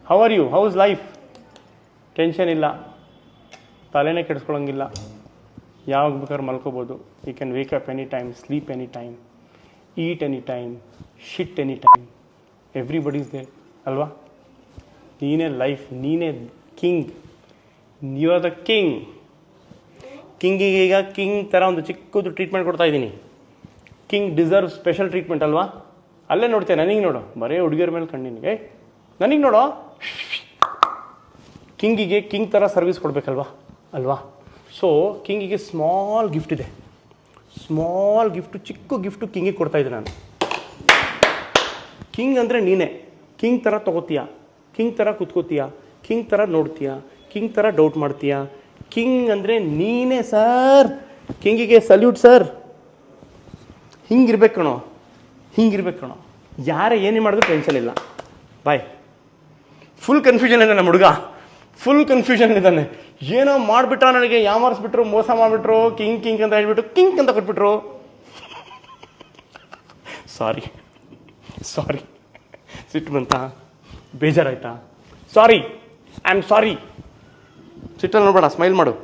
How are you, how's life? Tension ಇಲ್ಲ, ತಲೆನೇ ಕೆಡಿಸ್ಕೊಳಂಗಿಲ್ಲ, ಯಾವಾಗ ಬೇಕಾದ್ರೆ ಮಲ್ಕೋಬೋದು. You can wake up any time, sleep any time, eat any time, shit any time, everybody is there ಅಲ್ವಾ? ನೀನೇ ಲೈಫ್, ನೀನೇ king, you are the king. ಕಿಂಗಿಗೆ ಈಗ ಕಿಂಗ್ ಥರ ಒಂದು ಚಿಕ್ಕದು ಟ್ರೀಟ್ಮೆಂಟ್ ಕೊಡ್ತಾ ಇದ್ದೀನಿ. ಕಿಂಗ್ ಡಿಸರ್ವ್ ಸ್ಪೆಷಲ್ ಟ್ರೀಟ್ಮೆಂಟ್ ಅಲ್ವಾ? ಅಲ್ಲೇ ನೋಡ್ತೇನೆ, ನನಗೆ ನೋಡು, ಬರೀ ಹುಡುಗಿಯರ ಮೇಲೆ ಕಣ್ಣಿನಿಗೆ, ನನಗೆ ನೋಡೋ. ಕಿಂಗಿಗೆ ಕಿಂಗ್ ಥರ ಸರ್ವಿಸ್ ಕೊಡಬೇಕಲ್ವಾ ಅಲ್ವಾ? ಸೊ ಕಿಂಗಿಗೆ ಸ್ಮಾಲ್ ಗಿಫ್ಟ್ ಇದೆ, ಸ್ಮಾಲ್ ಗಿಫ್ಟು, ಚಿಕ್ಕ ಗಿಫ್ಟು ಕಿಂಗಿಗೆ ಕೊಡ್ತಾಯಿದ್ದೆ ನಾನು. ಕಿಂಗ್ ಅಂದರೆ ನೀನೇ. ಕಿಂಗ್ ಥರ ತೊಗೋತೀಯ, ಕಿಂಗ್ ಥರ ಕುತ್ಕೋತೀಯ, ಕಿಂಗ್ ಥರ ನೋಡ್ತೀಯ, ಕಿಂಗ್ ಥರ ಡೌಟ್ ಮಾಡ್ತೀಯ. ಕಿಂಗ್ ಅಂದರೆ ನೀನೇ ಸರ್. ಕಿಂಗಿಗೆ ಸಲ್ಯೂಟ್ ಸರ್. ಹಿಂಗಿರ್ಬೇಕು ಕಣೋ, ಹಿಂಗಿರ್ಬೇಕು ಕಣೋ. ಯಾರೇ ಏನೇ ಮಾಡಿದ್ರು ಟೆನ್ಷನ್ ಇಲ್ಲ. ಬಾಯ್. ಫುಲ್ ಕನ್ಫ್ಯೂಷನ್ ಇದೆ ನಮ್ಮ ಹುಡುಗ, ಫುಲ್ ಕನ್ಫ್ಯೂಷನ್ ಇದ್ದಾನೆ. ಏನೋ ಮಾಡಿಬಿಟ್ಟ, ನನಗೆ ಯಾಮಾರಿಸ್ಬಿಟ್ರು, ಮೋಸ ಮಾಡಿಬಿಟ್ರು, ಕಿಂಗ್ ಕಿಂಗ್ ಅಂತ ಹೇಳ್ಬಿಟ್ಟು ಕಿಂಗ್ ಅಂತ ಕೊಟ್ಬಿಟ್ರು. ಸಾರಿ ಸಾರಿ, ಸಿಟ್ಟು ಬಂತಾ, ಬೇಜಾರಾಯ್ತಾ? ಸಾರಿ, ಐ ಆಮ್ ಸಾರಿ. ಸಿಟ್ಟಲ್ಲಿ ನೋಡಬೇಡ, ಸ್ಮೈಲ್ ಮಾಡು.